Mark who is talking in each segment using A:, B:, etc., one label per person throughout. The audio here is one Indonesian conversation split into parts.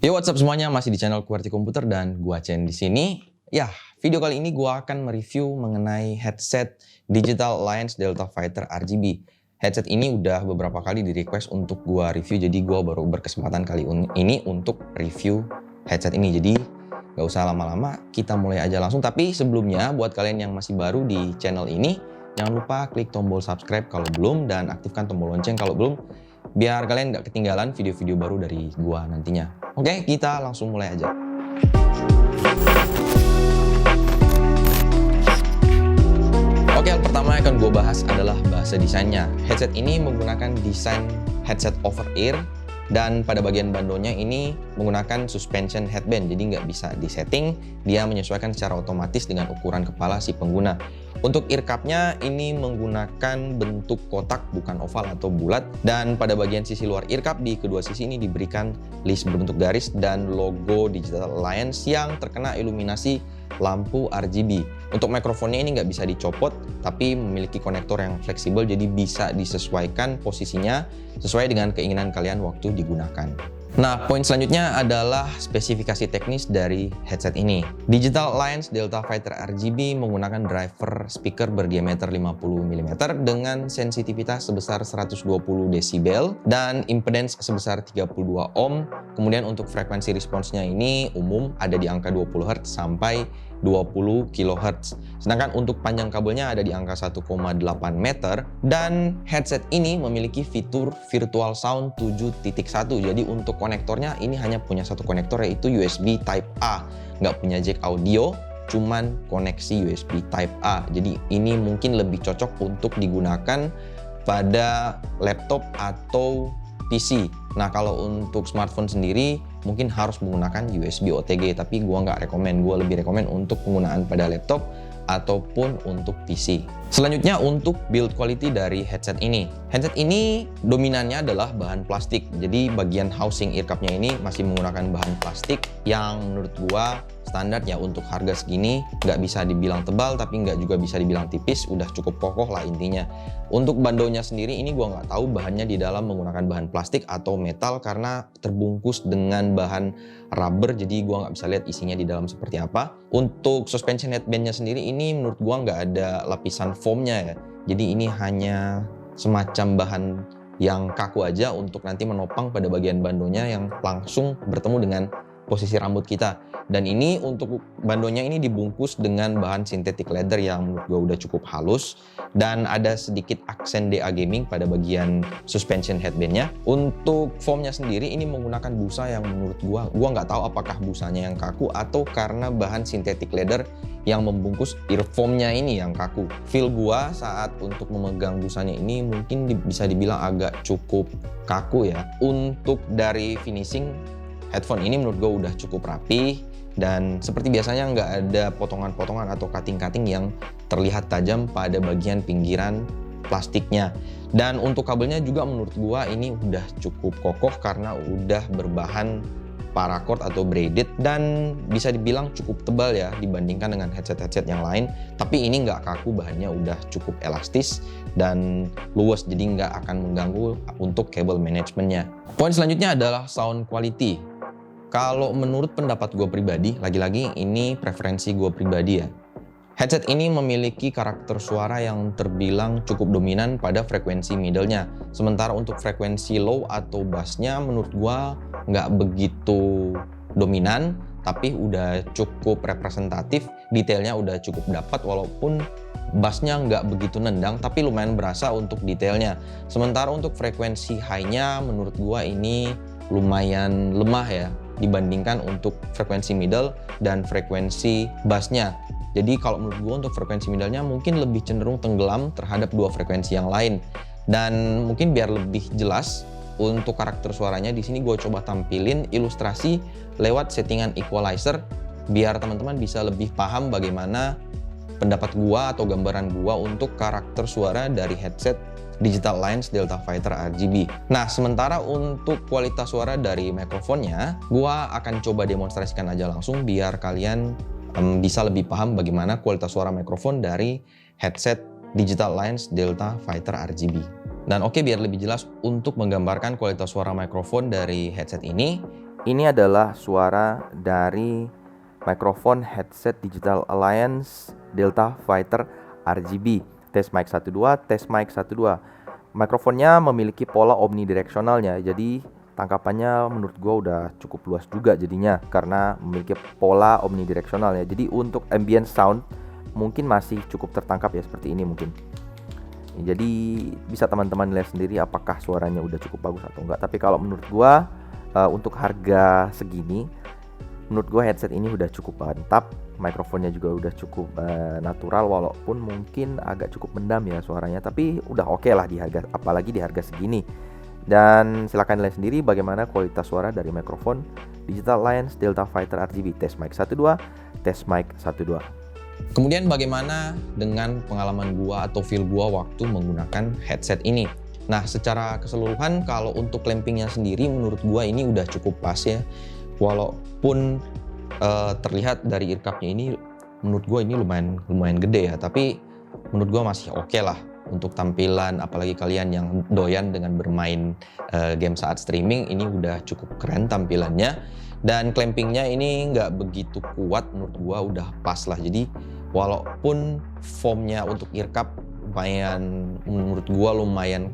A: Yo, what's up semuanya? Masih di channel QWERTY Komputer dan gua Chen di sini. Ya, video kali ini gua akan mereview mengenai headset Digital Alliance Delta Fighter RGB. Headset ini udah beberapa kali di request untuk gua review, jadi gua baru berkesempatan kali ini untuk review headset ini. Jadi gak usah lama-lama, kita mulai aja langsung. Tapi sebelumnya, buat kalian yang masih baru di channel ini, jangan lupa klik tombol subscribe kalau belum dan aktifkan tombol lonceng kalau belum, biar kalian gak ketinggalan video-video baru dari gua nantinya. Oke, kita langsung mulai aja. Oke, yang pertama yang akan gue bahas adalah bahasa desainnya. Headset ini menggunakan desain headset over ear, dan pada bagian bandonya ini menggunakan suspension headband, jadi nggak bisa disetting, dia menyesuaikan secara otomatis dengan ukuran kepala si pengguna. Untuk ear cup-nya ini menggunakan bentuk kotak bukan oval atau bulat, dan pada bagian sisi luar ear cup di kedua sisi ini diberikan list berbentuk garis dan logo Digital Alliance yang terkena iluminasi lampu RGB. Untuk mikrofonnya ini nggak bisa dicopot, tapi memiliki konektor yang fleksibel, jadi bisa disesuaikan posisinya sesuai dengan keinginan kalian waktu digunakan. Nah, poin selanjutnya adalah spesifikasi teknis dari headset ini. Digital Alliance Delta Fighter RGB menggunakan driver speaker berdiameter 50 mm dengan sensitivitas sebesar 120 desibel dan impedance sebesar 32 ohm. Kemudian untuk frekuensi responsnya ini umum ada di angka 20 Hz sampai 20 kHz. Sedangkan untuk panjang kabelnya ada di angka 1,8 meter, dan headset ini memiliki fitur virtual sound 7.1. Jadi untuk konektornya ini hanya punya satu konektor, yaitu USB Type A. Nggak punya jack audio, cuman koneksi USB Type A. Jadi ini mungkin lebih cocok untuk digunakan pada laptop atau PC. Nah, kalau untuk smartphone sendiri mungkin harus menggunakan USB OTG, tapi gua nggak rekomen. Gua lebih rekomen untuk penggunaan pada laptop ataupun untuk PC. Selanjutnya untuk build quality dari headset ini. Headset ini dominannya adalah bahan plastik. Jadi bagian housing ear cup-nya ini masih menggunakan bahan plastik yang menurut gua standar ya untuk harga segini. Nggak bisa dibilang tebal tapi nggak juga bisa dibilang tipis, udah cukup kokoh lah intinya. Untuk bandonya sendiri ini gua nggak tahu bahannya di dalam menggunakan bahan plastik atau metal karena terbungkus dengan bahan rubber, jadi gua nggak bisa lihat isinya di dalam seperti apa. Untuk suspension headbandnya sendiri ini menurut gua nggak ada lapisan foamnya ya, jadi ini hanya semacam bahan yang kaku aja untuk nanti menopang pada bagian bandonya yang langsung bertemu dengan posisi rambut kita. Dan ini untuk bandonya ini dibungkus dengan bahan synthetic leather yang menurut gue udah cukup halus, dan ada sedikit aksen DA gaming pada bagian suspension headbandnya. Untuk foamnya sendiri ini menggunakan busa yang menurut gue nggak tahu apakah busanya yang kaku atau karena bahan synthetic leather yang membungkus earfoamnya ini yang kaku. Feel gua saat untuk memegang busanya ini mungkin bisa dibilang agak cukup kaku ya. Untuk dari finishing headphone ini menurut gua udah cukup rapi, dan seperti biasanya nggak ada potongan-potongan atau cutting-cutting yang terlihat tajam pada bagian pinggiran plastiknya. Dan untuk kabelnya juga menurut gua ini udah cukup kokoh karena udah berbahan paracord atau braided, dan bisa dibilang cukup tebal ya dibandingkan dengan headset-headset yang lain. Tapi ini nggak kaku, bahannya udah cukup elastis dan luas, jadi nggak akan mengganggu untuk cable manajemennya. Poin selanjutnya adalah sound quality. Kalau menurut pendapat gue pribadi, lagi-lagi ini preferensi gue pribadi ya, headset ini memiliki karakter suara yang terbilang cukup dominan pada frekuensi middle-nya. Sementara untuk frekuensi low atau bass-nya menurut gua nggak begitu dominan, tapi udah cukup representatif, detailnya udah cukup dapat, walaupun bass-nya nggak begitu nendang, tapi lumayan berasa untuk detailnya. Sementara untuk frekuensi high-nya menurut gua ini lumayan lemah ya, dibandingkan untuk frekuensi middle dan frekuensi bass-nya. Jadi kalau menurut gue untuk frekuensi middle-nya mungkin lebih cenderung tenggelam terhadap dua frekuensi yang lain. Dan mungkin biar lebih jelas untuk karakter suaranya, di sini gue coba tampilin ilustrasi lewat settingan equalizer biar teman-teman bisa lebih paham bagaimana pendapat gue atau gambaran gue untuk karakter suara dari headset Digital Alliance Delta Fighter RGB. Nah, sementara untuk kualitas suara dari mikrofonnya, gue akan coba demonstrasikan aja langsung biar kalian bisa lebih paham bagaimana kualitas suara mikrofon dari headset Digital Alliance Delta Fighter RGB. Dan oke, biar lebih jelas untuk menggambarkan kualitas suara mikrofon dari headset ini
B: Ini adalah suara dari microphone headset Digital Alliance Delta Fighter RGB. Tes mic 12, tes mic 12. Mikrofonnya memiliki pola omnidirectionalnya, jadi tangkapannya menurut gua udah cukup luas juga jadinya karena memiliki pola omnidirectional ya. Jadi untuk ambient sound mungkin masih cukup tertangkap ya seperti ini mungkin. Jadi bisa teman-teman lihat sendiri apakah suaranya udah cukup bagus atau enggak. Tapi kalau menurut gua untuk harga segini, menurut gua headset ini udah cukup mantap. Mikrofonnya juga udah cukup natural, walaupun mungkin agak cukup mendam ya suaranya, tapi udah oke lah di harga, apalagi di harga segini. Dan silahkan lihat sendiri bagaimana kualitas suara dari mikrofon Digital Alliance Delta Fighter RGB. Tes mic 12, tes mic 12.
A: Kemudian bagaimana dengan pengalaman gua atau feel gua waktu menggunakan headset ini? Nah, secara keseluruhan kalau untuk clampingnya sendiri menurut gua ini udah cukup pas ya. Walaupun terlihat dari earcupnya ini menurut gua ini lumayan gede ya, tapi menurut gua masih oke lah untuk tampilan, apalagi kalian yang doyan dengan bermain game saat streaming, ini udah cukup keren tampilannya. Dan clampingnya ini nggak begitu kuat, menurut gua udah pas lah. Jadi walaupun foamnya untuk earcup menurut gua lumayan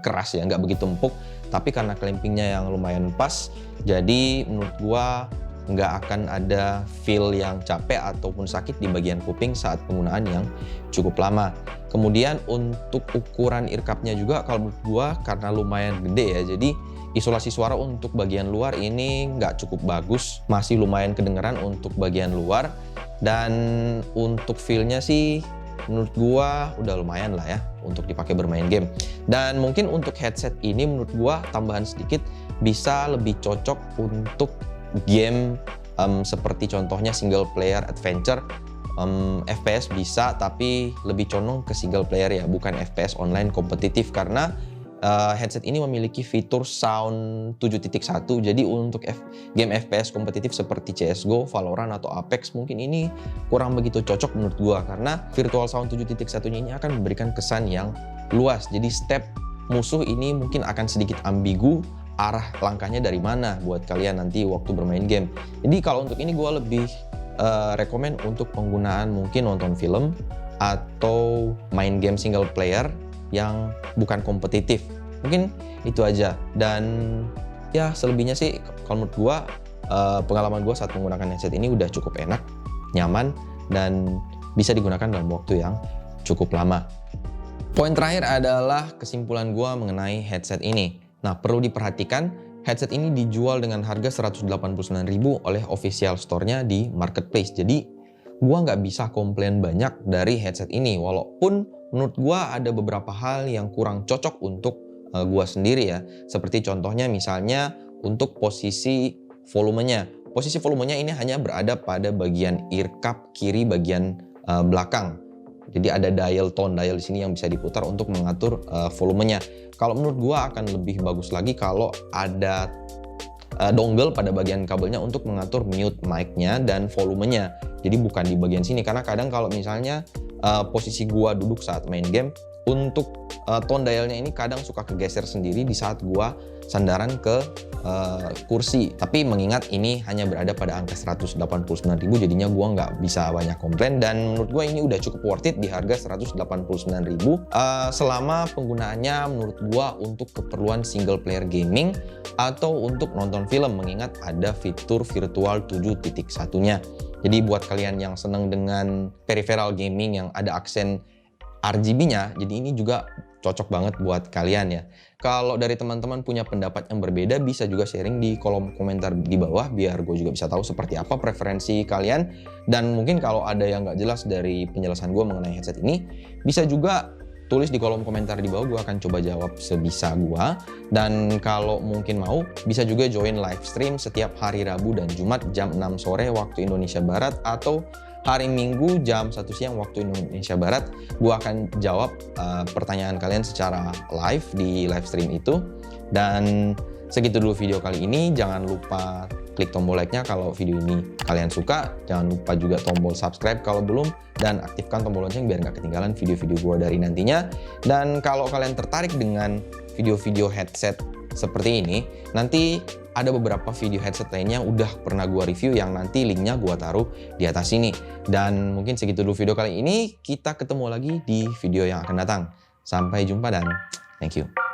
A: keras ya, nggak begitu empuk, tapi karena clampingnya yang lumayan pas, jadi menurut gua nggak akan ada feel yang capek ataupun sakit di bagian kuping saat penggunaan yang cukup lama. Kemudian untuk ukuran earcupnya juga kalau menurut gua karena lumayan gede ya, jadi isolasi suara untuk bagian luar ini nggak cukup bagus, masih lumayan kedengeran untuk bagian luar. Dan untuk feel-nya sih menurut gua udah lumayan lah ya untuk dipakai bermain game. Dan mungkin untuk headset ini menurut gua tambahan sedikit bisa lebih cocok untuk game seperti contohnya single player adventure. FPS bisa, tapi lebih condong ke single player ya, bukan FPS online kompetitif, karena headset ini memiliki fitur sound 7.1. Jadi untuk game FPS kompetitif seperti CSGO, Valorant atau Apex mungkin ini kurang begitu cocok menurut gua, karena virtual sound 7.1-nya ini akan memberikan kesan yang luas. Jadi step musuh ini mungkin akan sedikit ambigu arah langkahnya dari mana buat kalian nanti waktu bermain game. Jadi kalau untuk ini gua lebih rekomen untuk penggunaan mungkin nonton film atau main game single player yang bukan kompetitif. Mungkin itu aja. Dan ya selebihnya sih kalau menurut gua pengalaman gua saat menggunakan headset ini udah cukup enak, nyaman, dan bisa digunakan dalam waktu yang cukup lama. Poin terakhir adalah kesimpulan gua mengenai headset ini. Nah, perlu diperhatikan headset ini dijual dengan harga 189.000 oleh official store-nya di marketplace. Jadi gua nggak bisa komplain banyak dari headset ini, walaupun menurut gua ada beberapa hal yang kurang cocok untuk gua sendiri ya. Seperti contohnya misalnya untuk posisi volumenya. Posisi volumenya ini hanya berada pada bagian earcup kiri bagian belakang. Jadi ada dial di sini yang bisa diputar untuk mengatur volumenya. Kalau menurut gua akan lebih bagus lagi kalau ada dongle pada bagian kabelnya untuk mengatur mute mic-nya dan volumenya. Jadi bukan di bagian sini, karena kadang kalau misalnya posisi gua duduk saat main game, untuk tone dialnya ini kadang suka kegeser sendiri di saat gua sandaran ke kursi. Tapi mengingat ini hanya berada pada angka 189.000, jadinya gua nggak bisa banyak komplain, dan menurut gua ini udah cukup worth it di harga 189.000 selama penggunaannya menurut gua untuk keperluan single player gaming atau untuk nonton film, mengingat ada fitur virtual 7.1-nya. Jadi buat kalian yang senang dengan peripheral gaming yang ada aksen RGB-nya, jadi ini juga cocok banget buat kalian ya. Kalau dari teman-teman punya pendapat yang berbeda, bisa juga sharing di kolom komentar di bawah, biar gue juga bisa tahu seperti apa preferensi kalian. Dan mungkin kalau ada yang nggak jelas dari penjelasan gue mengenai headset ini, bisa juga tulis di kolom komentar di bawah, gue akan coba jawab sebisa gue. Dan kalau mungkin mau, bisa juga join live stream setiap hari Rabu dan Jumat jam 6 sore waktu Indonesia Barat, atau hari Minggu jam 1 siang waktu Indonesia Barat. Gue akan jawab pertanyaan kalian secara live di live stream itu. Dan segitu dulu video kali ini. Jangan lupa klik tombol like-nya kalau video ini kalian suka. Jangan lupa juga tombol subscribe kalau belum. Dan aktifkan tombol lonceng biar nggak ketinggalan video-video gue dari nantinya. Dan kalau kalian tertarik dengan video-video headset seperti ini. Nanti ada beberapa video headset lainnya yang udah pernah gua review yang nanti linknya gua taruh di atas sini. Dan mungkin segitu dulu video kali ini, kita ketemu lagi di video yang akan datang. Sampai jumpa dan thank you.